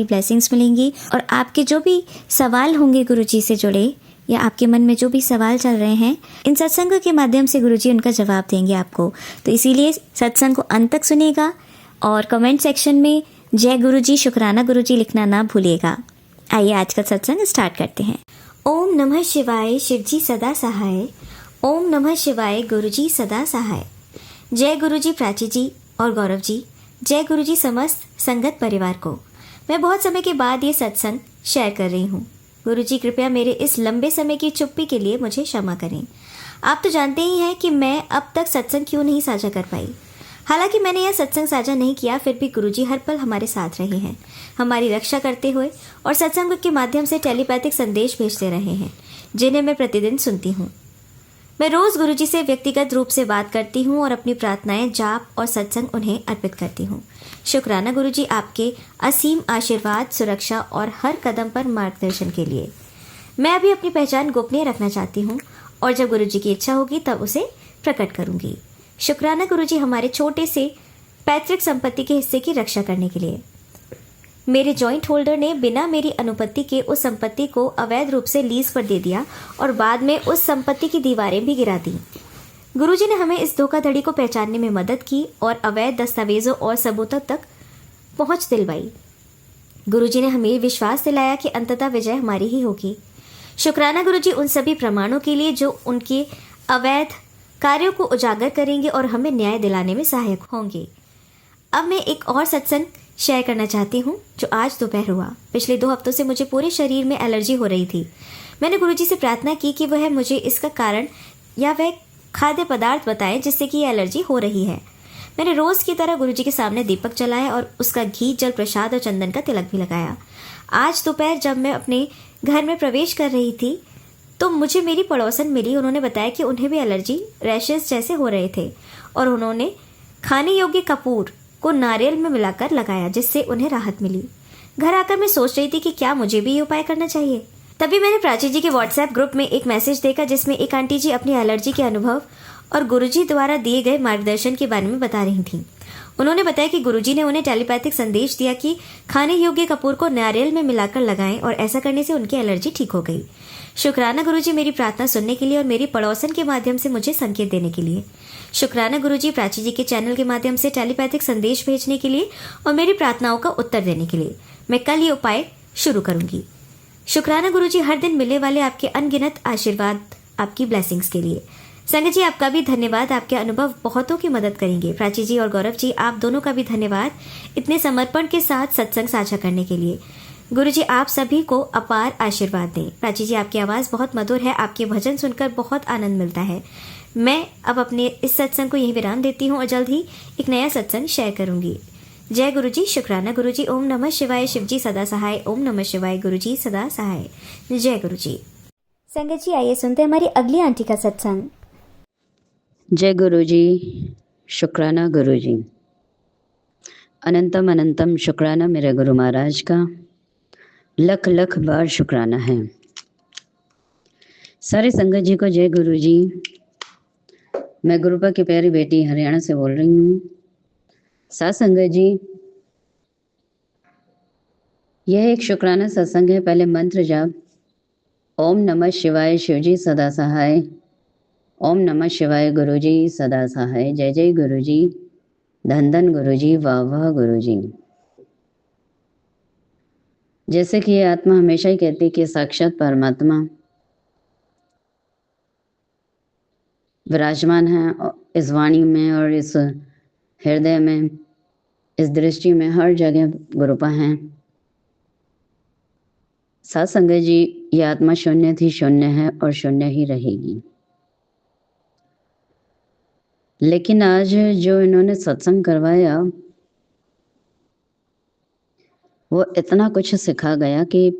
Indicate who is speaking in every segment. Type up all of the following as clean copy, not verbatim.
Speaker 1: Blessings मिलेंगी और आपके जो भी सवाल होंगे गुरुजी से जुड़े या आपके मन में जो भी सवाल चल रहे हैं, इन सत्संग के माध्यम से गुरुजी उनका जवाब देंगे आपको। तो इसीलिए सत्संग को अंत तक सुनिएगा और कमेंट सेक्शन में जय गुरुजी, शुक्राना गुरुजी लिखना ना भूलिएगा। आइए आज का सत्संग स्टार्ट करते हैं। ओम नमः शिवाय, शिवजी सदा सहाय। ओम नमः शिवाय, गुरुजी सदा सहाय। जय गुरुजी प्राची जी और गौरव जी। जय गुरुजी समस्त संगत परिवार को। मैं बहुत समय के बाद ये सत्संग शेयर कर रही हूँ। गुरुजी कृपया मेरे इस लंबे समय की चुप्पी के लिए मुझे क्षमा करें। आप तो जानते ही हैं कि मैं अब तक सत्संग क्यों नहीं साझा कर पाई। हालांकि मैंने यह सत्संग साझा नहीं किया, फिर भी गुरुजी हर पल हमारे साथ रहे हैं, हमारी रक्षा करते हुए और सत्संग के माध्यम से टेलीपैथिक संदेश भेजते रहे हैं, जिन्हें मैं प्रतिदिन सुनती हूँ। मैं रोज गुरुजी से व्यक्तिगत रूप से बात करती हूँ और अपनी प्रार्थनाएं, जाप और सत्संग उन्हें अर्पित करती हूँ। शुक्राना गुरुजी आपके असीम आशीर्वाद, सुरक्षा और हर कदम पर मार्गदर्शन के लिए। मैं अभी अपनी पहचान गोपनीय रखना चाहती हूँ और जब गुरुजी की इच्छा होगी तब उसे प्रकट करूंगी। शुक्राना गुरुजी हमारे छोटे से पैतृक संपत्ति के हिस्से की रक्षा करने के लिए। मेरे जॉइंट होल्डर ने बिना मेरी अनुपत्ति के उस संपत्ति को अवैध रूप से लीज पर दे दिया और बाद में उस संपत्ति की दीवारें भी गिरा दी। गुरुजी ने हमें इस धोखाधड़ी को पहचानने में मदद की और अवैध दस्तावेजों और सबूतों तक पहुंच दिलवाई। गुरुजी ने हमें विश्वास दिलाया कि अंततः विजय हमारी ही होगी। शुक्राना गुरुजी उन सभी प्रमाणों के लिए जो उनके अवैध कार्यों को उजागर करेंगे और हमें न्याय दिलाने में सहायक होंगे। अब मैं एक और सत्संग शेयर करना चाहती हूँ जो आज दोपहर हुआ। पिछले 2 हफ्तों से मुझे पूरे शरीर में एलर्जी हो रही थी। मैंने गुरुजी से प्रार्थना की कि वह मुझे इसका कारण या वह खाद्य पदार्थ बताए जिससे कि यह एलर्जी हो रही है। मैंने रोज की तरह गुरुजी के सामने दीपक जलाया और उसका घी, जल प्रसाद और चंदन का तिलक भी लगाया। आज दोपहर जब मैं अपने घर में प्रवेश कर रही थी तो मुझे मेरी पड़ोसन मिली। उन्होंने बताया कि उन्हें भी एलर्जी रैशेज जैसे हो रहे थे और उन्होंने खाने योग्य कपूर को नारियल में मिलाकर लगाया, जिससे उन्हें राहत मिली। घर आकर मैं सोच रही थी कि क्या मुझे भी ये उपाय करना चाहिए। तभी मैंने प्राची जी के व्हाट्सएप ग्रुप में एक मैसेज देखा जिसमें एक आंटी जी अपनी एलर्जी के अनुभव और गुरुजी द्वारा दिए गए मार्गदर्शन के बारे में बता रही थीं। उन्होंने बताया कि गुरुजी ने उन्हें टेलीपैथिक संदेश दिया कि खाने योग्य कपूर को नारियल में मिलाकर लगाएं और ऐसा करने से उनकी एलर्जी ठीक हो गई। शुक्राना गुरुजी मेरी प्रार्थना सुनने के लिए और मेरी पड़ोसन के माध्यम से मुझे संकेत देने के लिए। शुक्राना गुरुजी प्राची जी के चैनल के माध्यम से टेलीपैथिक संदेश भेजने के लिए और मेरी प्रार्थनाओं का उत्तर देने के लिए। मैं कल ये उपाय शुरू करूंगी। शुक्राना गुरुजी हर दिन मिलने वाले आपके अनगिनत आशीर्वाद, आपकी ब्लेसिंग्स के लिए। संगत जी आपका भी धन्यवाद, आपके अनुभव बहुतों की मदद करेंगे। प्राची जी और गौरव जी आप दोनों का भी धन्यवाद इतने समर्पण के साथ सत्संग साझा करने के लिए। गुरुजी आप सभी को अपार आशीर्वाद दें। प्राची जी आपकी आवाज़ बहुत मधुर है, आपके भजन सुनकर बहुत आनंद मिलता है। मैं अब अपने इस सत्संग को यहीं विराम देती हूँ और जल्द ही एक नया सत्संग शेयर करूंगी। जय गुरुजी, शुक्राना गुरुजी। ओम नमः शिवाय, शिवजी सदा सहाय। ओम नमः शिवाय, गुरुजी सदा सहाय। जय गुरुजी। संगत जी आइए सुनते हैं हमारी अगली आंटी का सत्संग।
Speaker 2: जय गुरुजी, शुक्राना गुरुजी। अनंतम अनंतम शुक्राना मेरे गुरु महाराज का, लख लख बार शुक्राना है। सारे संगत जी को जय गुरुजी। मैं गुरुपा की प्यारी बेटी हरियाणा से बोल रही हूँ। सात संगत जी, यह एक शुक्राना सत्संग है। पहले मंत्र जाप। ओम नमः शिवाय, शिवजी सदा सहाय। ओम नमः शिवाय, गुरुजी सदा सहाय। जय जय गुरुजी, धन धन गुरुजी, वाह वाह गुरुजी। जैसे कि ये आत्मा हमेशा ही कहती है कि साक्षात परमात्मा विराजमान है इस वाणी में और इस हृदय में, इस दृष्टि में, हर जगह गुरुपा हैं। सात संगत जी, ये आत्मा शून्य थी, शून्य है और शून्य ही रहेगी। लेकिन आज जो इन्होंने सत्संग करवाया वो इतना कुछ सिखा गया कि,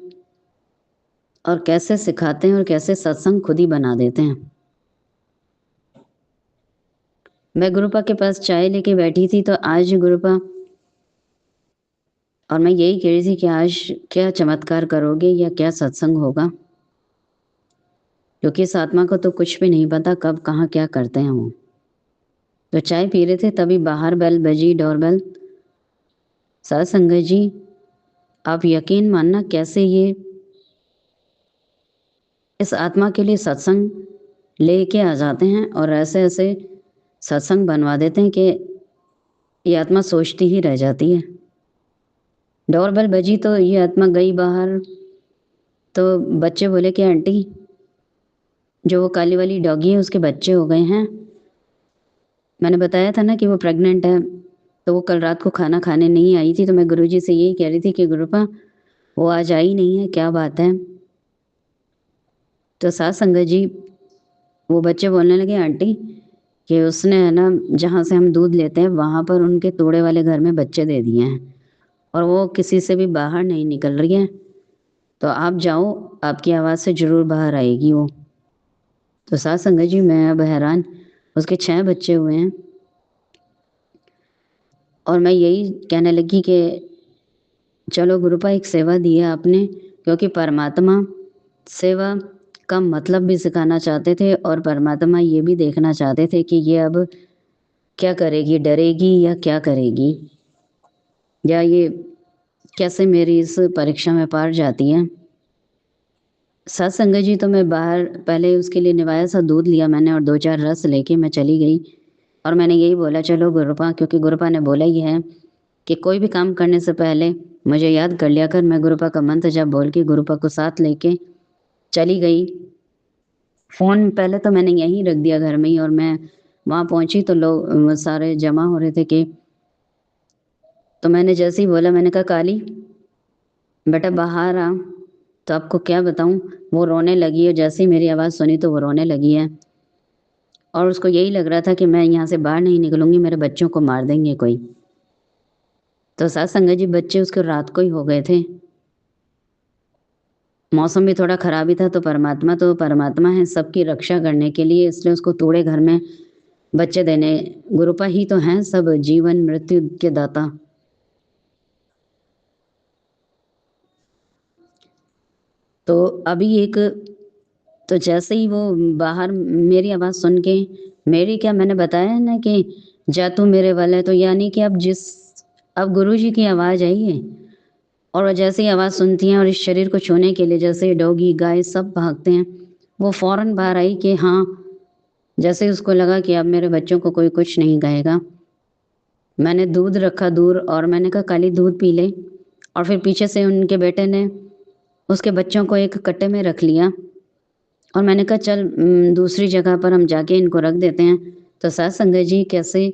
Speaker 2: और कैसे सिखाते हैं और कैसे सत्संग खुद ही बना देते हैं। मैं गुरुपा के पास चाय लेके बैठी थी तो आज गुरुपा, और मैं यही कह रही थी कि आज क्या चमत्कार करोगे या क्या सत्संग होगा, क्योंकि इस आत्मा को तो कुछ भी नहीं पता कब कहाँ क्या करते हैं वो। तो चाय पी रहे थे तभी बाहर बेल बजी, डोरबेल। सात संगत जी, आप यकीन मानना कैसे ये इस आत्मा के लिए सत्संग लेके आ जाते हैं और ऐसे ऐसे सत्संग बनवा देते हैं कि ये आत्मा सोचती ही रह जाती है। डोरबेल बजी तो ये आत्मा गई बाहर, तो बच्चे बोले कि आंटी जो वो काली वाली डॉगी है उसके बच्चे हो गए हैं। मैंने बताया था ना कि वो प्रेग्नेंट है, तो वो कल रात को खाना खाने नहीं आई थी, तो मैं गुरुजी से यही कह रही थी कि गुरुपा वो आज आई नहीं है, क्या बात है। तो साथ संगत जी वो बच्चे बोलने लगे आंटी कि उसने है ना जहाँ से हम दूध लेते हैं वहाँ पर उनके तोड़े वाले घर में बच्चे दे दिए हैं और वो किसी से भी बाहर नहीं निकल रही है, तो आप जाओ, आपकी आवाज़ से ज़रूर बाहर आएगी वो। तो साथ संगत जी मैं अब हैरान, उसके 6 बच्चे हुए हैं और मैं यही कहने लगी कि चलो गुरुपा एक सेवा दी है आपने, क्योंकि परमात्मा सेवा का मतलब भी सिखाना चाहते थे और परमात्मा ये भी देखना चाहते थे कि ये अब क्या करेगी, डरेगी या क्या करेगी, या ये कैसे मेरी इस परीक्षा में पार जाती है। साथ संगत जी तो मैं बाहर पहले उसके लिए निवाया सा दूध लिया मैंने और 2-4 रस लेके मैं चली गई और मैंने यही बोला चलो गुरुपा, क्योंकि गुरुपा ने बोला ही है कि कोई भी काम करने से पहले मुझे याद कर लिया कर। मैं गुरुपा का मंत्र जब बोल के गुरुपा को साथ लेके चली गई। फ़ोन पहले तो मैंने यहीं रख दिया घर में ही और मैं वहाँ पहुँची तो लोग सारे जमा हो रहे थे कि, तो मैंने जैसे ही बोला मैंने कहा काली बेटा बाहर आ, तो आपको क्या बताऊँ, वो रोने लगी और जैसे ही मेरी आवाज़ सुनी तो वो रोने लगी है और उसको यही लग रहा था कि मैं यहाँ से बाहर नहीं निकलूँगी, मेरे बच्चों को मार देंगे कोई। तो साथ संगत जी बच्चे उसके रात को ही हो गए थे, मौसम भी थोड़ा ख़राब ही था, तो परमात्मा है सबकी रक्षा करने के लिए, इसलिए उसको तोड़े घर में बच्चे देने, गुरुपा ही तो हैं सब जीवन मृत्यु के दाता। तो अभी एक, तो जैसे ही वो बाहर मेरी आवाज़ सुन के, मेरी क्या मैंने बताया ना कि जा तू मेरे वाला है, तो यानी कि अब गुरुजी की आवाज़ आई है और वो जैसे ही आवाज़ सुनती हैं और इस शरीर को छूने के लिए जैसे डॉगी गाय सब भागते हैं, वो फ़ौरन बाहर आई कि हाँ, जैसे ही उसको लगा कि अब मेरे बच्चों को कोई कुछ नहीं कहेगा। मैंने दूध रखा दूर और मैंने कहा काली दूध पी ले, और फिर पीछे से उनके बेटे ने उसके बच्चों को एक कट्टे में रख लिया और मैंने कहा चल दूसरी जगह पर हम जाके इनको रख देते हैं। तो साथ संगत जी कैसे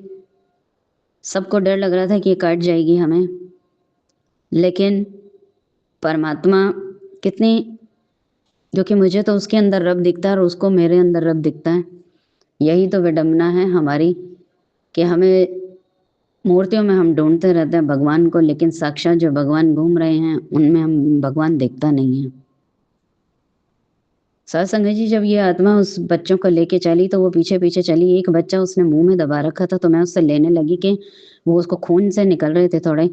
Speaker 2: सबको डर लग रहा था कि ये काट जाएगी हमें, लेकिन परमात्मा कितनी, क्योंकि मुझे तो उसके अंदर रब दिखता है और उसको मेरे अंदर रब दिखता है। यही तो विडम्बना है हमारी कि हमें मूर्तियों में हम ढूंढते रहते हैं भगवान को, लेकिन साक्षात जो भगवान घूम रहे हैं उनमें हम भगवान दिखता नहीं है। सत्संग जी जब ये आत्मा उस बच्चों को लेके चली तो वो पीछे पीछे चली, एक बच्चा उसने मुंह में दबा रखा था, तो मैं उससे लेने लगी कि वो उसको खून से निकल रहे थे थोड़े,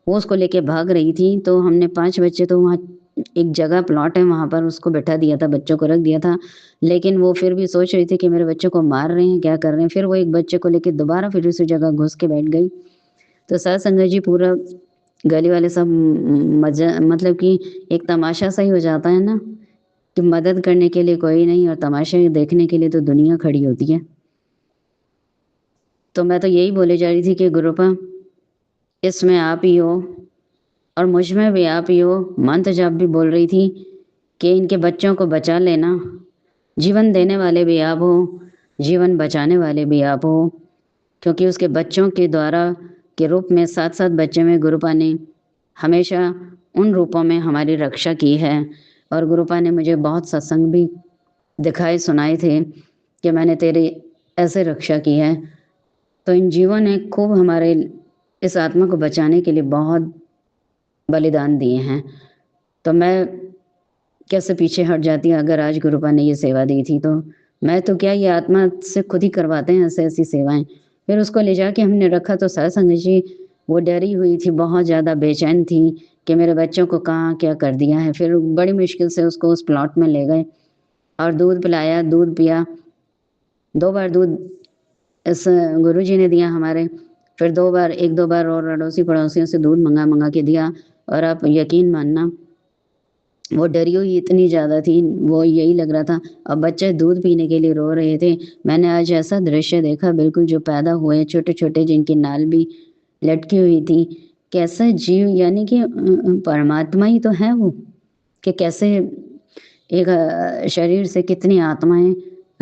Speaker 2: वो उसको लेके भाग रही थी। तो हमने 5 बच्चे, तो वहाँ एक जगह प्लॉट है वहाँ पर उसको बैठा दिया था, बच्चों को रख दिया था, लेकिन वो फिर भी सोच रही थी कि मेरे बच्चों को मार रहे हैं, क्या कर रहे हैं। फिर वो एक बच्चे को लेके दोबारा फिर उसी जगह घुस के बैठ गई। तो सत्संग जी पूरा गली वाले सब मजा, मतलब कि एक तमाशा सा ही हो जाता है ना कि मदद करने के लिए कोई नहीं और तमाशे देखने के लिए तो दुनिया खड़ी होती है। तो मैं तो यही बोले जा रही थी कि गुरुपा इसमें आप ही हो और मुझ में भी आप ही हो। मंत्र जाप भी बोल रही थी कि इनके बच्चों को बचा लेना, जीवन देने वाले भी आप हो, जीवन बचाने वाले भी आप हो, क्योंकि उसके बच्चों के द्वारा के रूप में 7-7 बच्चे में गुरुपा ने हमेशा उन रूपों में हमारी रक्षा की है। और गुरुपा ने मुझे बहुत सत्संग भी दिखाए सुनाए थे कि मैंने तेरी ऐसे रक्षा की है। तो इन जीवों ने खूब हमारे इस आत्मा को बचाने के लिए बहुत बलिदान दिए हैं। तो मैं कैसे पीछे हट जाती अगर आज गुरुपा ने ये सेवा दी थी। तो मैं तो क्या, ये आत्मा से खुद ही करवाते हैं ऐसे ऐसी सेवाएं। फिर उसको ले जाके हमने रखा तो सत्संग जी वो डरी हुई थी, बहुत ज़्यादा बेचैन थी कि मेरे बच्चों को कहाँ क्या कर दिया है। फिर बड़ी मुश्किल से उसको उस प्लॉट में ले गए और दूध पिलाया, दूध पिया, 2 बार दूध इस गुरुजी ने दिया हमारे, फिर 2 बार, 1-2 बार और अड़ोसी पड़ोसियों से दूध मंगा मंगा के दिया और आप यकीन मानना वो डरी हुई इतनी ज़्यादा थी, वो यही लग रहा था। अब बच्चे दूध पीने के लिए रो रहे थे। मैंने आज ऐसा दृश्य देखा, बिल्कुल जो पैदा हुए छोटे-छोटे जिनकी नाल भी लटकी हुई थी। कैसा जीव, यानी कि परमात्मा ही तो है वो, कि कैसे एक शरीर से कितनी आत्माएँ,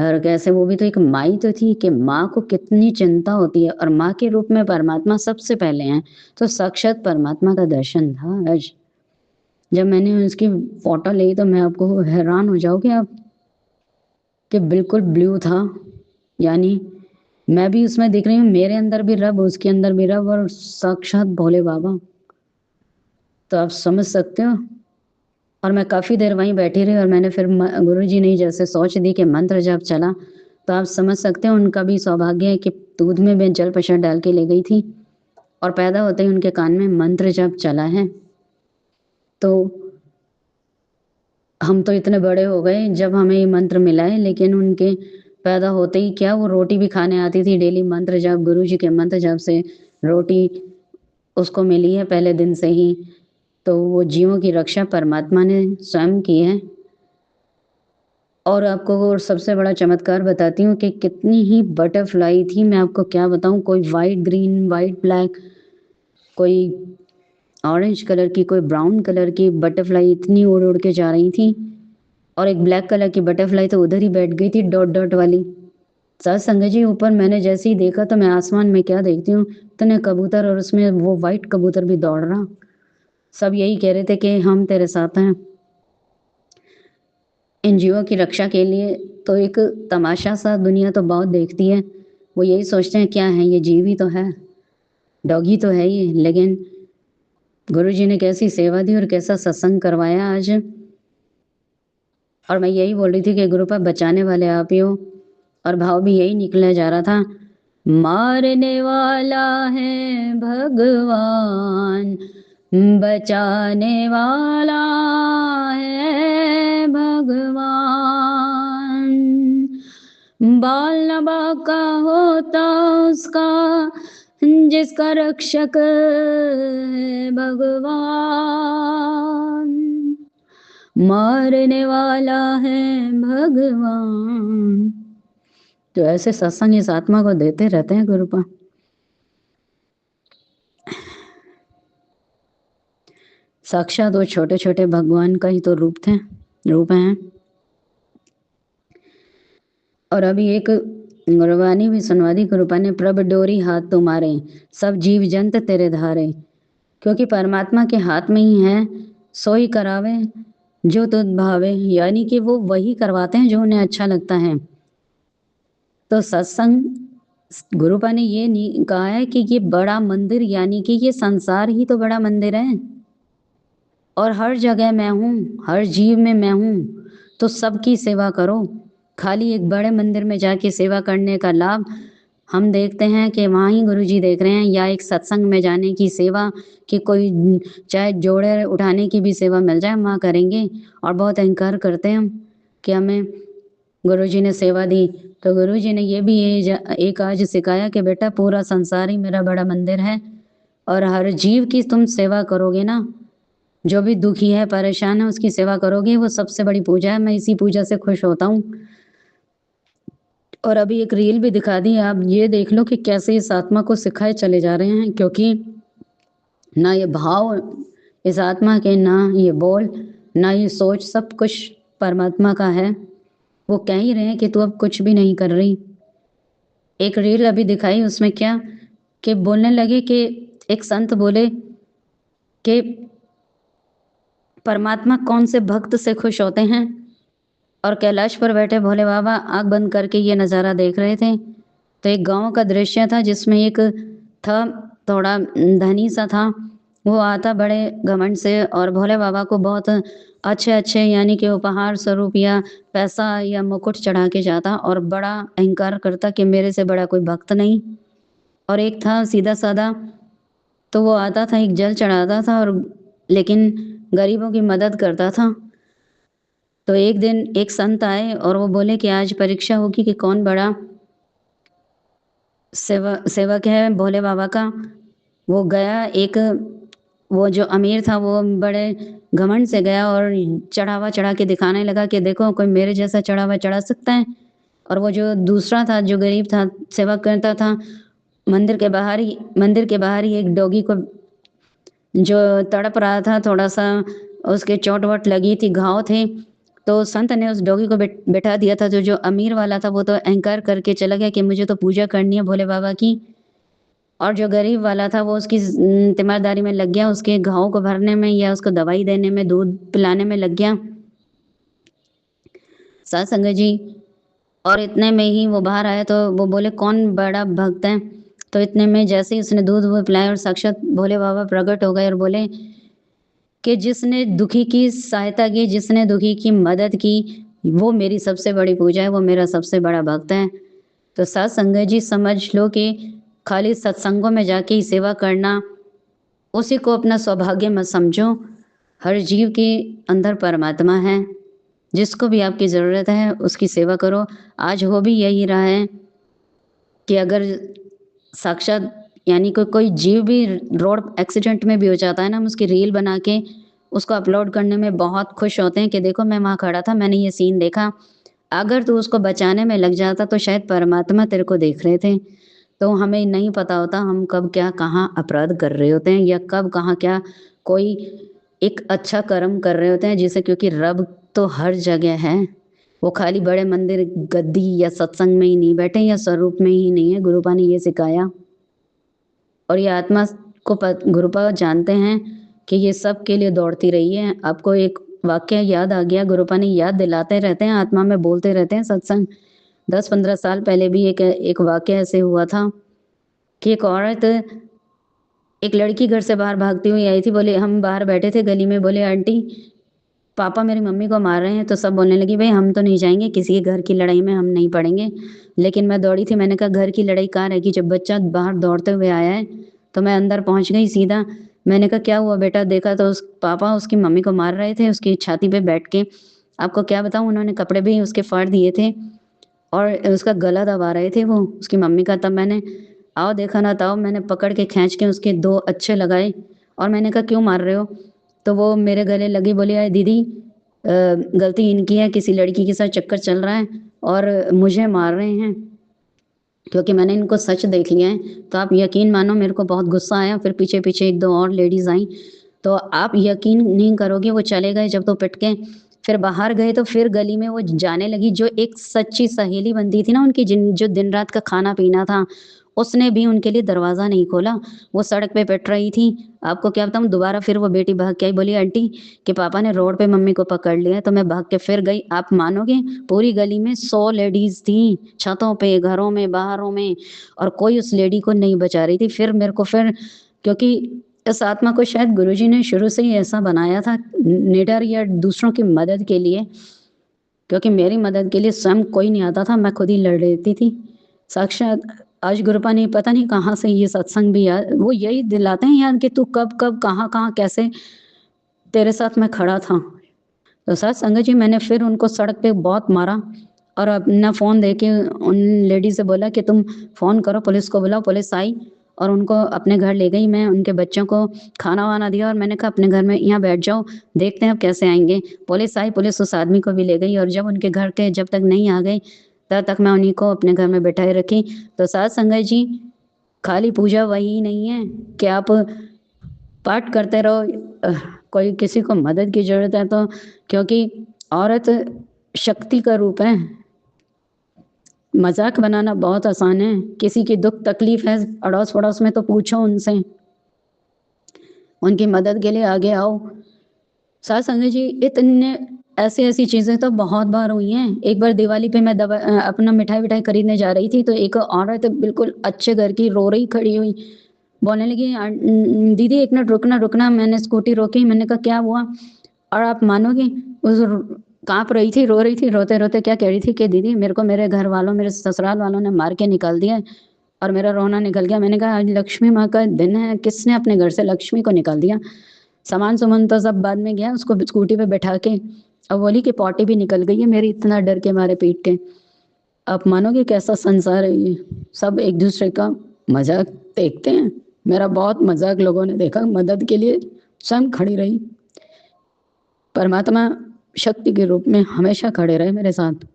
Speaker 2: और कैसे वो भी तो एक माँ ही तो थी, कि माँ को कितनी चिंता होती है और माँ के रूप में परमात्मा सबसे पहले हैं। तो साक्षात परमात्मा का दर्शन था आज। जब मैंने उसकी फ़ोटो ली तो मैं आपको हैरान हो जाओगे आप, कि बिल्कुल ब्लू था। यानी मैं भी उसमें दिख रही हूँ, मेरे अंदर भी रब, उसके अंदर भी रब, और साक्षात भोले बाबा। तो आप समझ सकते हो। और मैं काफ़ी देर वहीं बैठी रही, और मैंने फिर गुरुजी ने जैसे सोच दी कि मंत्र जब चला, तो आप समझ सकते हो उनका भी सौभाग्य है कि दूध में मैं जल प्रसाद डाल के ले गई थी, और पैदा होते ही उनके कान में मंत्र जब चला है। तो हम तो इतने बड़े हो गए जब हमें ये मंत्र मिला है, लेकिन उनके पैदा होते ही क्या, वो रोटी भी खाने आती थी डेली, मंत्र जप, गुरुजी के मंत्र जप से रोटी उसको मिली है पहले दिन से ही। तो वो जीवों की रक्षा परमात्मा ने स्वयं की है। और आपको और सबसे बड़ा चमत्कार बताती हूँ कि कितनी ही बटरफ्लाई थी, मैं आपको क्या बताऊँ, कोई वाइट ग्रीन, वाइट ब्लैक, कोई ऑरेंज कलर की, कोई ब्राउन कलर की बटरफ्लाई इतनी उड़-उड़ के जा रही थी। और एक ब्लैक कलर की बटरफ्लाई तो उधर ही बैठ गई थी, डॉट डॉट वाली। साथ संगत जी, ऊपर मैंने जैसे ही देखा तो मैं आसमान में क्या देखती हूँ, इतने कबूतर, और उसमें वो वाइट कबूतर भी दौड़ रहा। सब यही कह रहे थे कि हम तेरे साथ हैं। इन जीवों की रक्षा के लिए तो एक तमाशा सा दुनिया तो बहुत देखती है। वो यही सोचते हैं क्या है ये, जीव ही तो है, डॉगी तो है ये। लेकिन गुरुजी ने कैसी सेवा दी और कैसा सत्संग करवाया आज। और मैं यही बोल रही थी कि गुरुपा बचाने वाले आप ही हो, और भाव भी यही निकला जा रहा था, मारने वाला है भगवान, बचाने वाला है भगवान। बाल न बाका होता उसका, जिसका रक्षक है भगवान, मारने वाला है भगवान। तो ऐसे सत्संग इस आत्मा को देते रहते हैं गुरुपा। साक्षात वो छोटे छोटे भगवान का ही तो रूप हैं। और अभी एक गुरबानी भी सुनवा दी गुरुपा ने, प्रभ डोरी हाथ तुम्हारे, सब जीव जंत तेरे धारे। क्योंकि परमात्मा के हाथ में ही है, सो ही करावे जो तुझ भावे। यानी कि वो वही करवाते हैं जो उन्हें अच्छा लगता है। तो सत्संग, गुरुपा ने ये नहीं कहा है कि ये बड़ा मंदिर, यानी कि ये संसार ही तो बड़ा मंदिर है, और हर जगह मैं हूँ, हर जीव में मैं हूँ। तो सबकी सेवा करो। खाली एक बड़े मंदिर में जाके सेवा करने का लाभ हम देखते हैं कि वहाँ ही गुरुजी देख रहे हैं, या एक सत्संग में जाने की सेवा, कि कोई चाहे जोड़े उठाने की भी सेवा मिल जाए, वहाँ करेंगे। और बहुत अहंकार करते हैं हम कि हमें गुरुजी ने सेवा दी। तो गुरुजी ने ये भी एक आज सिखाया कि बेटा पूरा संसार ही मेरा बड़ा मंदिर है, और हर जीव की तुम सेवा करोगे ना, जो भी दुखी है, परेशान है, उसकी सेवा करोगे, वो सबसे बड़ी पूजा है। मैं इसी पूजा से खुश होता हूँ। और अभी एक रील भी दिखा दी, आप ये देख लो कि कैसे इस आत्मा को सिखाए चले जा रहे हैं। क्योंकि ना ये भाव इस आत्मा के, ना ये बोल, ना ये सोच, सब कुछ परमात्मा का है। वो कह ही रहे हैं कि तू अब कुछ भी नहीं कर रही। एक रील अभी दिखाई, उसमें क्या कि बोलने लगे कि एक संत बोले कि परमात्मा कौन से भक्त से खुश होते हैं। और कैलाश पर बैठे भोले बाबा आंख बंद करके ये नज़ारा देख रहे थे। तो एक गांव का दृश्य था, जिसमें एक था, थोड़ा धनी सा था। वो आता बड़े घमंड से, और भोले बाबा को बहुत अच्छे अच्छे, यानी कि उपहार स्वरूप या पैसा या मुकुट चढ़ा के जाता, और बड़ा अहंकार करता कि मेरे से बड़ा कोई भक्त नहीं। और एक था सीधा साधा, तो वो आता था, एक जल चढ़ाता था, और लेकिन गरीबों की मदद करता था। तो एक दिन एक संत आए और वो बोले कि आज परीक्षा होगी कि कौन बड़ा सेवक है भोले बाबा का। वो गया, एक वो जो अमीर था वो बड़े घमंड से गया और चढ़ावा चढ़ा के दिखाने लगा कि देखो कोई मेरे जैसा चढ़ावा चढ़ा सकता है। और वो जो दूसरा था जो गरीब था, सेवा करता था, मंदिर के बाहर ही एक डॉगी को जो तड़प रहा था, थोड़ा-सा उसके चोट-वोट लगी थी, घाव थे, तो संत ने उस डॉगी को बैठा दिया था। तो जो अमीर वाला था वो तो अहंकार करके चला गया कि मुझे तो पूजा करनी है भोले बाबा की। और जो गरीब वाला था वो उसकी तीमारदारी में लग गया, उसके घाव को भरने में या उसको दवाई देने में, दूध पिलाने में लग गया। साध संगत जी, और इतने में ही वो बाहर आया तो वो बोले कौन बड़ा भक्त है। तो इतने में जैसे ही उसने दूध वो पिलाया और साक्षात भोले बाबा प्रकट हो गए और बोले कि जिसने दुखी की सहायता की, जिसने दुखी की मदद की, वो मेरी सबसे बड़ी पूजा है, वो मेरा सबसे बड़ा भक्त है। तो साध संगत जी समझ लो कि खाली सत्संगों में जाके ही सेवा करना, उसी को अपना सौभाग्य मत समझो। हर जीव के अंदर परमात्मा है, जिसको भी आपकी ज़रूरत है उसकी सेवा करो। आज हो भी यही रहा है कि अगर साक्षात यानी कोई जीव भी रोड एक्सीडेंट में भी हो जाता है ना, हम उसकी रील बना के उसको अपलोड करने में बहुत खुश होते हैं कि देखो मैं वहाँ खड़ा था, मैंने ये सीन देखा। अगर तू उसको बचाने में लग जाता तो शायद परमात्मा तेरे को देख रहे थे। तो हमें नहीं पता होता हम कब क्या कहाँ अपराध कर रहे होते हैं या कब कहाँ क्या कोई एक अच्छा कर्म कर रहे होते हैं, जिसे क्योंकि रब तो हर जगह है। वो खाली बड़े मंदिर गद्दी या सत्संग में ही नहीं बैठे या स्वरूप में ही नहीं है। गुरुपा ने ये सिखाया और ये आत्मा को गुरुपा जानते हैं कि ये सब के लिए दौड़ती रही है। आपको एक वाक्य याद आ गया, गुरुपा ने याद दिलाते रहते हैं, आत्मा में बोलते रहते हैं सत्संग। 10-15 साल पहले भी एक वाक्य ऐसे हुआ था कि एक औरत, एक लड़की घर से बाहर भागती हुई आई थी। बोले हम बाहर बैठे थे गली में, बोले आंटी पापा मेरी मम्मी को मार रहे हैं। तो सब बोलने लगी भाई हम तो नहीं जाएंगे, किसी के घर की लड़ाई में हम नहीं पड़ेंगे। लेकिन मैं दौड़ी थी, मैंने कहा घर की लड़ाई कहाँ रहेगी, जब बच्चा बाहर दौड़ते हुए आया है। तो मैं अंदर पहुंच गई सीधा। मैंने कहा क्या हुआ बेटा, देखा तो उस पापा उसकी मम्मी को मार रहे थे उसकी छाती पे बैठ के। आपको क्या बताऊं, उन्होंने कपड़े भी उसके फाड़ दिए थे और उसका गला दबा रहे थे वो उसकी मम्मी का। तब मैंने आओ देखा ना ताओ, मैंने पकड़ के खींच के उसके 2 अच्छे लगाए और मैंने कहा क्यों मार रहे हो। तो वो मेरे गले लगी, बोली अरे दीदी गलती इनकी है, किसी लड़की के साथ चक्कर चल रहा है और मुझे मार रहे हैं क्योंकि मैंने इनको सच देख लिया है। तो आप यकीन मानो मेरे को बहुत गुस्सा आया। फिर पीछे पीछे 1-2 और लेडीज आई, तो आप यकीन नहीं करोगे वो चले गए जब तो पिट के। फिर बाहर गए तो फिर गली में वो जाने लगी, जो एक सच्ची सहेली बनती थी ना उनकी, जिन जो दिन रात का खाना पीना था, उसने भी उनके लिए दरवाज़ा नहीं खोला। वो सड़क पे पिट रही थी। आपको क्या बताऊँ, दोबारा फिर वो बेटी भाग के आई, बोली आंटी कि पापा ने रोड पे मम्मी को पकड़ लिया। तो मैं भाग के फिर गई। आप मानोगे पूरी गली में 100 लेडीज थी, छतों पे, घरों में, बाहरों में, और कोई उस लेडी को नहीं बचा रही थी। फिर मेरे को फिर, क्योंकि इस आत्मा को शायद गुरुजी ने शुरू से ही ऐसा बनाया था, निडर या दूसरों की मदद के लिए। क्योंकि मेरी मदद के लिए स्वयं कोई नहीं आता था, मैं खुद ही लड़ लेती थी। साक्षात आज गुरुपा ने पता नहीं कहाँ से ये सत्संग भी याद, वो यही दिलाते हैं याद कि तू कब कब कहाँ कहाँ कैसे तेरे साथ मैं खड़ा था। तो साथ संगत जी मैंने फिर उनको सड़क पे बहुत मारा और अपना फ़ोन दे के उन लेडी से बोला कि तुम फ़ोन करो, पुलिस को बुलाओ। पुलिस आई और उनको अपने घर ले गई। मैं उनके बच्चों को खाना वाना दिया और मैंने कहा अपने घर में यहाँ बैठ जाओ, देखते हैं अब कैसे आएंगे। पुलिस आई, पुलिस उस आदमी को भी ले गई और जब उनके घर के जब तक नहीं आ गए तब तक मैं उन्हीं को अपने घर में बैठाए रखी। तो साथ संगत जी खाली पूजा वही नहीं है कि आप पाठ करते रहो। कोई किसी को मदद की ज़रूरत है तो, क्योंकि औरत शक्ति का रूप है। मजाक बनाना बहुत आसान है, किसी की दुख तकलीफ है अड़ोस पड़ोस में तो पूछो उनसे, उनकी मदद के लिए आगे आओ। साथ संगत जी इतने ऐसी ऐसी चीज़ें तो बहुत बार हुई हैं। एक बार दिवाली पे मैं अपना मिठाई विठाई खरीदने जा रही थी तो एक औरत बिल्कुल अच्छे घर की रो रही खड़ी हुई, बोलने लगी दीदी 1 मिनट रुकना रुकना। मैंने स्कूटी रोकी, मैंने कहा क्या हुआ। और आप मानोगे उस काँप रही थी, रो रही थी, रोते रोते क्या कह रही थी कि दीदी मेरे को मेरे घर वालों, मेरे ससुराल वालों ने मार के निकाल दिया है और मेरा रोना निकल गया। मैंने कहा आज लक्ष्मी माँ का दिन है, किसने अपने घर से लक्ष्मी को निकाल दिया। सामान सुमान तो सब बाद में गया, उसको स्कूटी पे बैठा के अब बोली कि पॉटी भी निकल गई है मेरी, इतना डर के मारे पीट के। आप मानोगे कैसा संसार है ये, सब एक दूसरे का मजाक देखते हैं। मेरा बहुत मजाक लोगों ने देखा मदद के लिए, स्वयं खड़ी रही। परमात्मा शक्ति के रूप में हमेशा खड़े रहे मेरे साथ।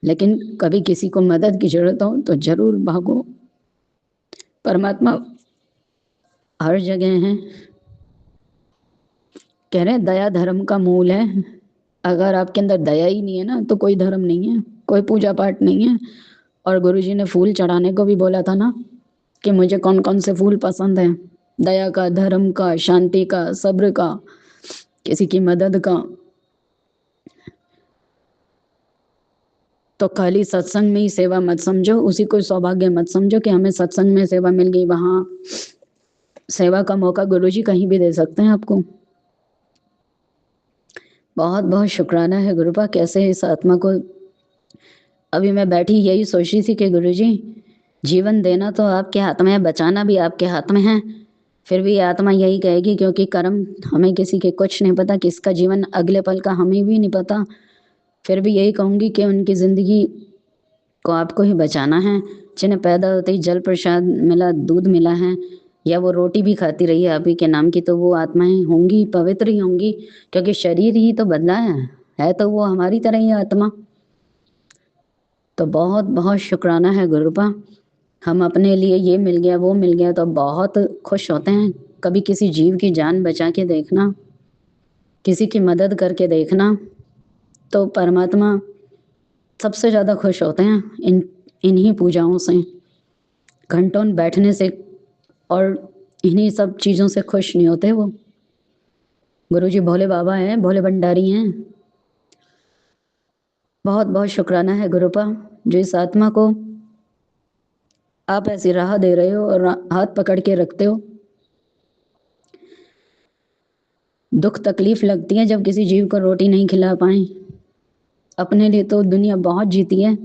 Speaker 2: लेकिन कभी किसी को मदद की जरूरत हो तो जरूर भागो। परमात्मा हर जगह है। कह रहे हैं दया धर्म का मूल है। अगर आपके अंदर दया ही नहीं है ना तो कोई धर्म नहीं है, कोई पूजा पाठ नहीं है। और गुरुजी ने फूल चढ़ाने को भी बोला था ना कि मुझे कौन कौन से फूल पसंद है, दया का, धर्म का, शांति का, सब्र का, किसी की मदद का। तो खाली सत्संग में ही सेवा मत समझो, उसी को सौभाग्य मत समझो कि हमें सत्संग में सेवा मिल गई। वहां सेवा का मौका गुरुजी कहीं भी दे सकते हैं आपको। बहुत बहुत शुक्राना है गुरुपा, कैसे इस आत्मा को। अभी मैं बैठी यही सोच रही थी कि गुरुजी जीवन देना तो आपके हाथ में है, बचाना भी आपके हाथ में है। फिर भी आत्मा यही कहेगी क्योंकि कर्म हमें किसी के कुछ नहीं पता, किसका जीवन अगले पल का हमें भी नहीं पता। फिर भी यही कहूंगी कि उनकी जिंदगी को आपको ही बचाना है। जिन्हें पैदा होते ही जल प्रसाद मिला, दूध मिला है, या वो रोटी भी खाती रही है आप ही के नाम की, तो वो आत्माएं होंगी, पवित्र ही होंगी, क्योंकि शरीर ही तो बदला है तो वो हमारी तरह ही आत्मा। तो बहुत बहुत शुक्राना है गुरुपा। हम अपने लिए ये मिल गया वो मिल गया तो बहुत खुश होते हैं। कभी किसी जीव की जान बचा के देखना, किसी की मदद करके देखना, तो परमात्मा सबसे ज़्यादा खुश होते हैं इन्हीं पूजाओं से, घंटों बैठने से, और इन्हीं सब चीज़ों से खुश नहीं होते वो। गुरुजी भोले बाबा हैं, भोले भंडारी हैं। बहुत बहुत शुक्राना है गुरुपा, जो इस आत्मा को आप ऐसी राह दे रहे हो और हाथ पकड़ के रखते हो। दुख तकलीफ लगती है जब किसी जीव को रोटी नहीं खिला पाए। अपने लिए तो दुनिया बहुत जीती है,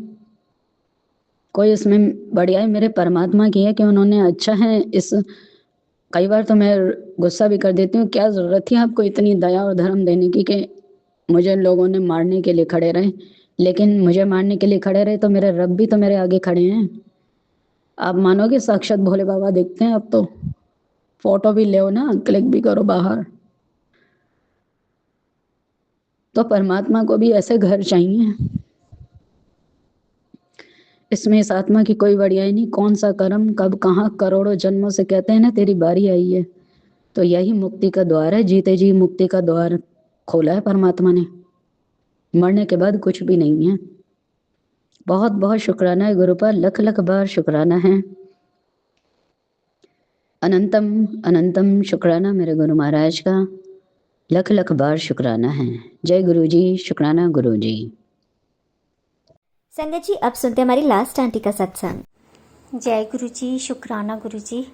Speaker 2: कोई इसमें बढ़िया मेरे परमात्मा की है कि उन्होंने अच्छा है इस। कई बार तो मैं गुस्सा भी कर देती हूँ, क्या जरूरत थी आपको इतनी दया और धर्म देने की कि मुझे लोगों ने मारने के लिए खड़े रहे। लेकिन मुझे मारने के लिए खड़े रहे तो मेरे रब भी तो मेरे आगे खड़े हैं। आप मानोगे साक्षात भोले बाबा दिखते हैं अब तो। फोटो भी ले ना, क्लिक भी करो बाहर। तो परमात्मा को भी ऐसे घर चाहिए। इसमें इस आत्मा की कोई बढ़ियाई नहीं, कौन सा कर्म कब कहाँ करोड़ों जन्मों से कहते हैं ना तेरी बारी आई है। तो यही मुक्ति का द्वार है, जीते जी मुक्ति का द्वार खोला है परमात्मा ने। मरने के बाद कुछ भी नहीं है। बहुत बहुत शुक्राना है गुरु पर, लख लख बार शुक्राना है। अनंतम अनंतम शुक्राना मेरे गुरु महाराज का, लख लख बार शुक्राना है। जय गुरु जी, शुक्राना गुरु जी।
Speaker 1: संगत जी, अब सुनते हैं हमारी लास्ट आंटी का सत्संग।
Speaker 3: जय गुरु जी, शुक्राना गुरु जी,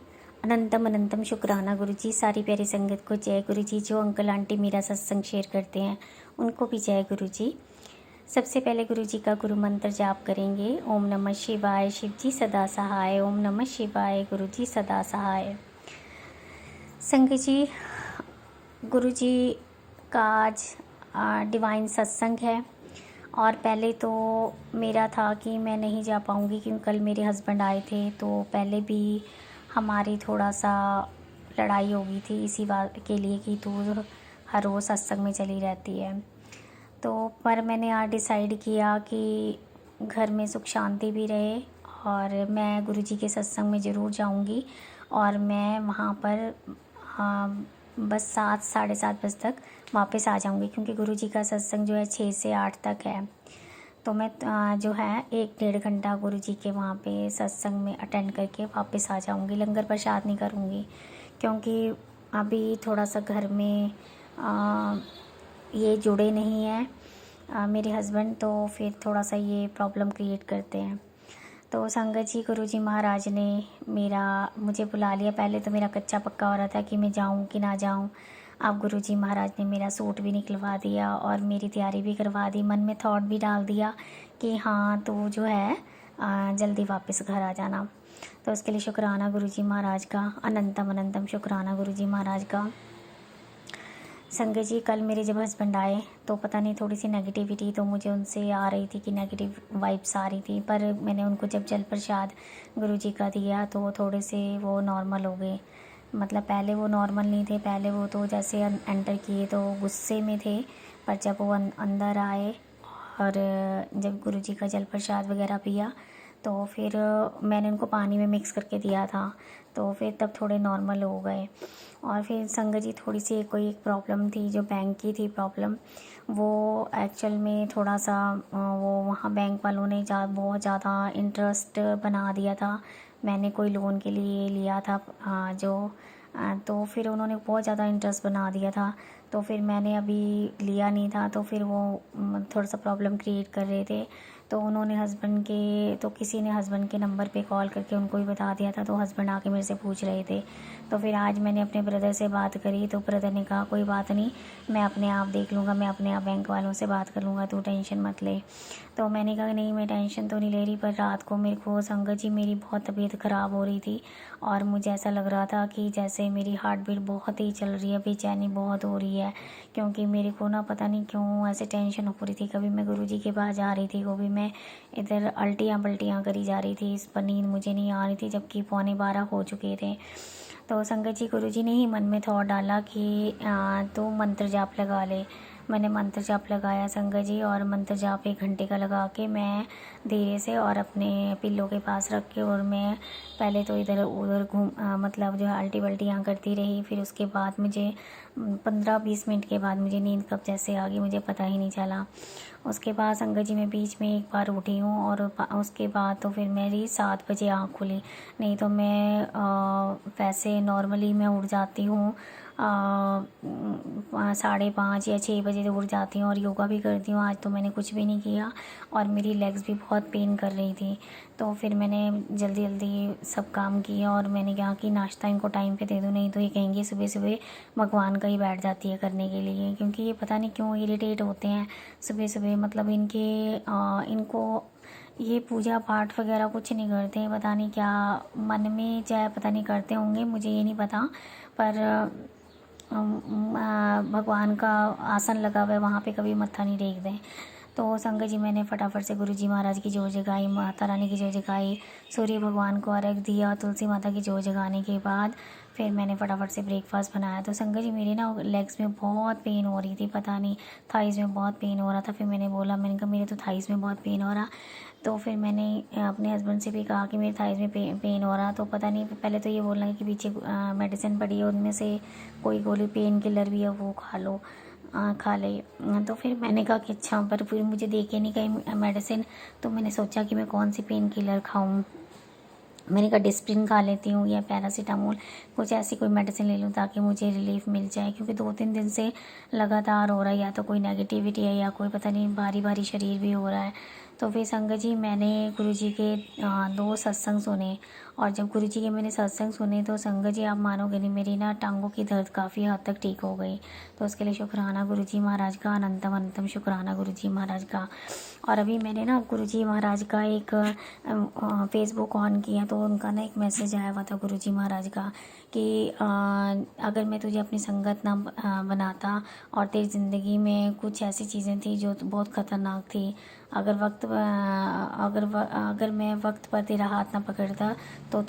Speaker 3: अनंतम अनंतम शुक्राना गुरु जी। सारी प्यारी संगत को जय गुरु जी। जो अंकल आंटी मेरा सत्संग शेयर करते हैं उनको भी जय गुरु जी। सबसे पहले गुरु जी का गुरु मंत्र जाप करेंगे। ओम नमः शिवाय, शिव जी सदा सहाय। ओम नमः शिवाय, गुरु जी सदा सहाय। संगत जी, गुरु जी का आज डिवाइन सत्संग है। और पहले तो मेरा था कि मैं नहीं जा पाऊँगी क्योंकि कल मेरे हस्बैंड आए थे, तो पहले भी हमारी थोड़ा सा लड़ाई हो गई थी इसी बात के लिए कि तू हर रोज़ सत्संग में चली रहती है। तो पर मैंने आज डिसाइड किया कि घर में सुख शांति भी रहे और मैं गुरुजी के सत्संग में ज़रूर जाऊंगी। और मैं वहाँ पर बस 7 साढ़े 7 बजे तक वापस आ जाऊंगी क्योंकि गुरुजी का सत्संग जो है 6 से 8 तक है। तो मैं जो है 1-1.5 घंटा गुरुजी के वहाँ पे सत्संग में अटेंड करके वापस आ जाऊंगी। लंगर प्रसाद नहीं करूँगी क्योंकि अभी थोड़ा सा घर में ये जुड़े नहीं हैं मेरे हस्बैंड, तो फिर थोड़ा सा ये प्रॉब्लम क्रिएट करते हैं। तो संगत जी, गुरुजी महाराज ने मुझे बुला लिया। पहले तो मेरा कच्चा पक्का हो रहा था कि मैं जाऊं कि ना जाऊं। अब गुरुजी महाराज ने मेरा सूट भी निकलवा दिया और मेरी तैयारी भी करवा दी। मन में थॉट भी डाल दिया कि हाँ तो जो है जल्दी वापस घर आ जाना। तो उसके लिए शुक्राना गुरुजी महाराज का, अनंतम अनंतम शुक्राना गुरुजी महाराज का। संगत जी, कल मेरे जब हस्बैंड आए तो पता नहीं थोड़ी सी नेगेटिविटी तो मुझे उनसे आ रही थी कि नेगेटिव वाइब्स आ रही थी, पर मैंने उनको जब जल प्रसाद गुरुजी का दिया तो थोड़े से वो नॉर्मल हो गए। मतलब पहले वो नॉर्मल नहीं थे, पहले वो तो जैसे एंटर किए तो गुस्से में थे, पर जब वो अंदर आए और जब गुरुजी का जल प्रसाद वगैरह पिया तो फिर मैंने उनको पानी में मिक्स करके दिया था, तो फिर तब थोड़े नॉर्मल हो गए। और फिर संगत जी थोड़ी सी कोई एक प्रॉब्लम थी जो बैंक की थी प्रॉब्लम, वो एक्चुअल में थोड़ा सा वो वहाँ बैंक वालों ने बहुत ज़्यादा इंटरेस्ट बना दिया था। मैंने कोई लोन के लिए लिया था तो फिर उन्होंने बहुत ज़्यादा इंटरेस्ट बना दिया था, तो फिर मैंने अभी लिया नहीं था, तो फिर वो थोड़ा सा प्रॉब्लम क्रिएट कर रहे थे। तो उन्होंने किसी ने हस्बैंड के नंबर पे कॉल करके उनको ही बता दिया था, तो हस्बैंड आके मेरे से पूछ रहे थे। तो फिर आज मैंने अपने ब्रदर से बात करी, तो ब्रदर ने कहा कोई बात नहीं, मैं अपने आप देख लूँगा, मैं अपने आप बैंक वालों से बात कर लूँगा, तू टेंशन मत ले। तो मैंने कहा नहीं, मैं टेंशन तो नहीं ले रही, पर रात को मेरे को संगत जी मेरी बहुत तबीयत ख़राब हो रही थी और मुझे ऐसा लग रहा था कि जैसे मेरी हार्ट बीट बहुत ही चल रही है, बेचैनी बहुत हो रही है, क्योंकि मेरे को ना पता नहीं क्यों ऐसे टेंशन हो रही थी। कभी मैं गुरुजी के पास जा रही थी, कभी मैं इधर अल्टियाँ पल्टियाँ करी जा रही थी, इस पर नींद मुझे नहीं आ रही थी, जबकि 11:15 हो चुके थे। तो संगत जी गुरुजी ने ही मन में थॉट डाला कि तू मंत्र जाप लगा ले। मैंने मंत्र जाप लगाया संगत जी, और मंत्र जाप 1 घंटे का लगा के मैं धीरे से और अपने पिल्लों के पास रख के, और मैं पहले तो इधर उधर मतलब जो है अल्टी पल्टियाँ करती रही। फिर उसके बाद मुझे 15-20 मिनट के बाद मुझे नींद कब जैसे आ गई मुझे पता ही नहीं चला। उसके बाद संगत जी मैं बीच में एक बार उठी हूँ, और उसके बाद तो फिर मेरी 7 बजे आँख खुली, नहीं तो मैं वैसे नॉर्मली मैं उठ जाती हूँ 5:30 या 6 बजे तो उठ जाती हूँ और योगा भी करती हूँ। आज तो मैंने कुछ भी नहीं किया और मेरी लेग्स भी बहुत पेन कर रही थी, तो फिर मैंने जल्दी जल्दी सब काम किया और मैंने कहा कि नाश्ता इनको टाइम पे दे दूँ, नहीं तो ये कहेंगे सुबह सुबह भगवान का ही बैठ जाती है करने के लिए, क्योंकि ये पता नहीं क्यों इरिटेट होते हैं सुबह सुबह। मतलब इनको ये पूजा पाठ वगैरह कुछ नहीं करते हैं, पता नहीं क्या मन में चाहे पता नहीं करते होंगे, मुझे ये नहीं पता, पर भगवान का आसन लगा हुआ है वहाँ पे कभी मत्था नहीं टेकते। तो संगत जी मैंने फटाफट से गुरु जी महाराज की जोत जगाई, माता रानी की जोत जगाई, सूर्य भगवान को अर्घ दिया, तुलसी माता की जोत जगाने के बाद फिर मैंने फटाफट से ब्रेकफास्ट बनाया। तो संगत जी मेरे ना लेग्स में बहुत पेन हो रही थी, पता नहीं थाइज़ में बहुत पेन हो रहा था। फिर मैंने कहा मेरे तो थाइज़ में बहुत पेन हो रहा। तो फिर मैंने अपने हस्बैंड से भी कहा कि मेरे थाइज़ में पेन हो रहा। तो पता नहीं, पहले तो ये बोल रहे हैं कि पीछे मेडिसिन पड़ी है, उनमें से कोई गोली पेन किलर भी है वो खा ले। तो फिर मैंने कहा कि अच्छा, पर फिर मुझे देखे नहीं कहीं मेडिसिन, तो मैंने सोचा कि मैं कौन सी पेन किलर खाऊं। मैंने कहा डिस्प्रिन खा लेती हूँ या पैरासीटामोल, कुछ ऐसी कोई मेडिसिन ले लूँ ताकि मुझे रिलीफ मिल जाए, क्योंकि 2-3 दिन से लगातार हो रहा है, या तो कोई नेगेटिविटी है या कोई पता नहीं भारी भारी शरीर भी हो रहा है। तो फिर संगत जी मैंने गुरुजी के 2 सत्संग सुने, और जब गुरुजी के मैंने सत्संग सुने तो संगत जी आप मानोगे नहीं, मेरी ना टांगों की दर्द काफ़ी हद तक ठीक हो गई। तो उसके लिए शुक्राना गुरुजी महाराज का, अनंतम अनंतम शुक्राना गुरुजी महाराज का। और अभी मैंने ना गुरुजी महाराज का एक फेसबुक ऑन किया, तो उनका ना एक मैसेज आया हुआ था गुरुजी महाराज का कि अगर मैं तुझे अपनी संगत ना बनाता और तेरी ज़िंदगी में कुछ ऐसी चीज़ें थी जो बहुत ख़तरनाक थी, अगर मैं वक्त पर तेरा हाथ ना पकड़ता तो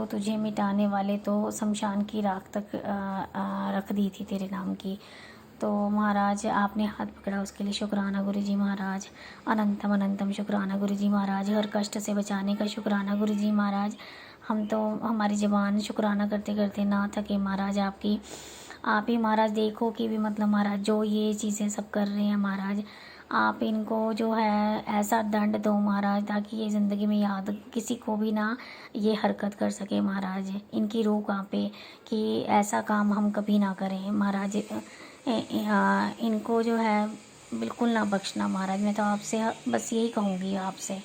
Speaker 3: तुझे मिटाने वाले तो शमशान की राख तक रख दी थी तेरे नाम की। तो महाराज आपने हाथ पकड़ा, उसके लिए शुक्राना गुरुजी महाराज, अनंतम अनंतम शुक्राना गुरुजी महाराज, हर कष्ट से बचाने का शुक्राना गुरुजी महाराज। हम तो हमारी ज़बान शुक्राना करते करते ना थके महाराज आपकी। आप ही महाराज देखो कि भी मतलब महाराज जो ये चीज़ें सब कर रहे हैं महाराज, आप इनको जो है ऐसा दंड दो महाराज, ताकि ये ज़िंदगी में याद किसी को भी ना ये हरकत कर सके महाराज। इनकी रूह कांपे कि ऐसा काम हम कभी ना करें महाराज। इनको जो है बिल्कुल ना बख्शना महाराज। मैं तो आपसे बस यही कहूँगी आपसे।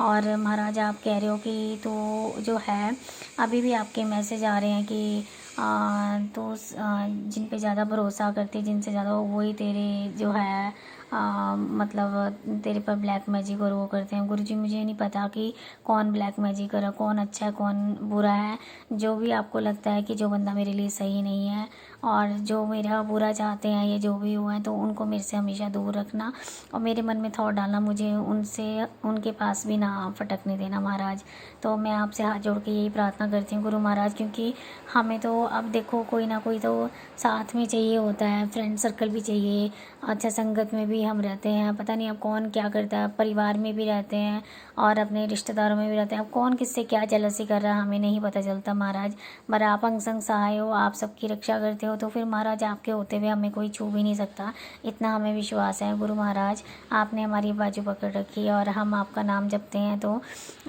Speaker 3: और महाराज आप कह रहे हो कि तो जो है अभी भी आपके मैसेज आ रहे हैं कि जिन पे ज़्यादा भरोसा करते, जिनसे ज़्यादा वही तेरे जो है मतलब तेरे पर ब्लैक मैजिक और वो करते हैं। गुरुजी मुझे नहीं पता कि कौन ब्लैक मैजिक कर रहा, कौन अच्छा है कौन बुरा है। जो भी आपको लगता है कि जो बंदा मेरे लिए सही नहीं है और जो मेरा बुरा चाहते हैं या जो भी हुआ है तो उनको मेरे से हमेशा दूर रखना और मेरे मन में थॉट डालना, मुझे उनसे उनके पास भी ना फटकने देना महाराज। तो मैं आपसे हाथ जोड़ के यही प्रार्थना करती हूँ गुरु महाराज, क्योंकि हमें तो अब देखो कोई ना कोई तो साथ में चाहिए होता है, फ्रेंड सर्कल भी चाहिए, अच्छा संगत में भी हम रहते हैं, पता नहीं अब कौन क्या करता है, परिवार में भी रहते हैं और अपने रिश्तेदारों में भी रहते हैं, अब कौन किससे क्या जेलसी कर रहा है हमें नहीं पता चलता महाराज। पर आप अंग संग सहाय हो, आप सबकी रक्षा करते हो, तो फिर महाराज आपके होते हुए हमें कोई छू भी नहीं सकता, इतना हमें विश्वास है गुरु महाराज। आपने हमारी बाजू पकड़ रखी है और हम आपका नाम जपते हैं तो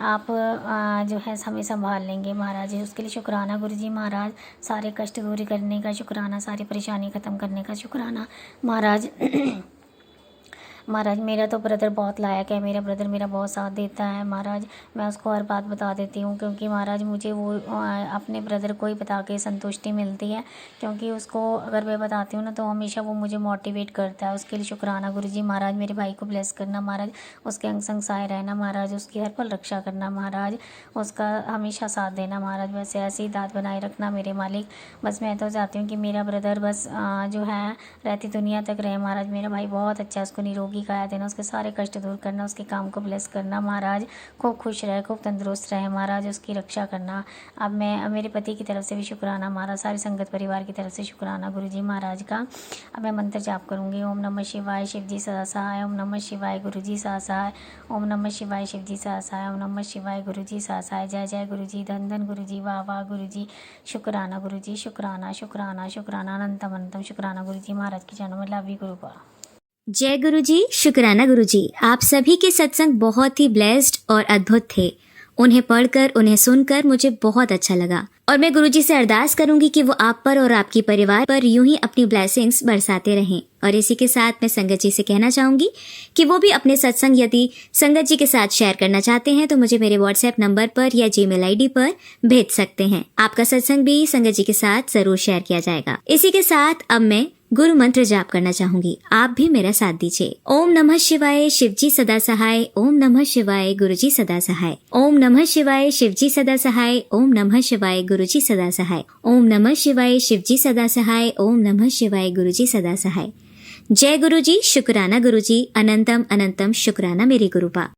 Speaker 3: आप जो है हमें संभाल लेंगे महाराज। उसके लिए शुक्राना गुरु जी महाराज, सारे कष्ट दूर करने का शुक्राना, सारी परेशानी ख़त्म करने का शुक्राना महाराज। महाराज मेरा तो ब्रदर बहुत लायक है, मेरा ब्रदर मेरा बहुत साथ देता है महाराज, मैं उसको हर बात बता देती हूँ, क्योंकि महाराज मुझे वो अपने ब्रदर को ही बता के संतुष्टि मिलती है, क्योंकि उसको अगर मैं बताती हूँ ना तो हमेशा वो मुझे मोटिवेट करता है। उसके लिए शुक्राना गुरु जी महाराज। मेरे भाई को ब्लेस करना महाराज, उसके अंग संग सहाय रहना महाराज, उसकी हर पल रक्षा करना महाराज, उसका हमेशा साथ देना महाराज, बस ऐसे ही दाद बनाए रखना मेरे मालिक। बस मैं तो चाहती हूँ कि मेरा ब्रदर बस जो है रहती दुनिया तक रहे महाराज। मेरा भाई बहुत अच्छा है, उसको निरोगी काया देना, उसके सारे कष्ट दूर करना, उसके काम को ब्लेस करना महाराज, खूब खुश रहे, खूब तंदुरुस्त रहे महाराज, उसकी रक्षा करना। अब मैं मेरे पति की तरफ से भी शुक्राना महाराज, सारी संगत परिवार की तरफ से शुक्राना गुरु जी महाराज का। अब मैं मंत्र जाप करूंगी। ओम नमः शिवाय शिव जी सदा सहाय, ओम नमः शिवाय गुरु जी सदा सहाय, ओम नमः शिवाय शिव जी सदा सहाय, ओम नमः शिवाय गुरु जी सदा सहाय। जय जय गुरु जी, धन धन गुरु जी, वाह वाह गुरु जी, शुक्राना गुरु जी, शुक्राना शुक्राना शुक्राना, अनंतम अनंतम शुक्राना गुरु जी महाराज की जन्म में। लव यू गुरु बा।
Speaker 1: जय गुरु जी, शुक्राना गुरु जी। आप सभी के सत्संग बहुत ही ब्लेस्ड और अद्भुत थे। उन्हें पढ़कर, उन्हें सुनकर मुझे बहुत अच्छा लगा और मैं गुरु जी से अरदास करूंगी कि वो आप पर और आपके परिवार पर यूं ही अपनी ब्लेसिंग्स बरसाते रहें। और इसी के साथ मैं संगत जी से कहना चाहूंगी कि वो भी अपने सत्संग यदि संगत जी के साथ शेयर करना चाहते हैं तो मुझे मेरे व्हाट्सएप नंबर पर या जीमेल आईडी पर भेज सकते हैं। आपका सत्संग भी संगत जी के साथ जरूर शेयर किया जाएगा। इसी के साथ अब मैं गुरु मंत्र जाप करना चाहूंगी, आप भी मेरा साथ दीजिए। ओम नमः शिवाय शिवजी सदा सहाय, ओम नमः शिवाय गुरुजी सदा सहाय, ओम नमः शिवाय शिवजी सदा सहाय, ओम नमः शिवाय गुरुजी सदा सहाय, ओम नमः शिवाय शिवजी सदा सहाय, ओम नमः शिवाय गुरुजी सदा सहाय। जय गुरु जी, शुक्राना गुरु जी, अनंतम अनंतम शुक्राना मेरे गुरुपा।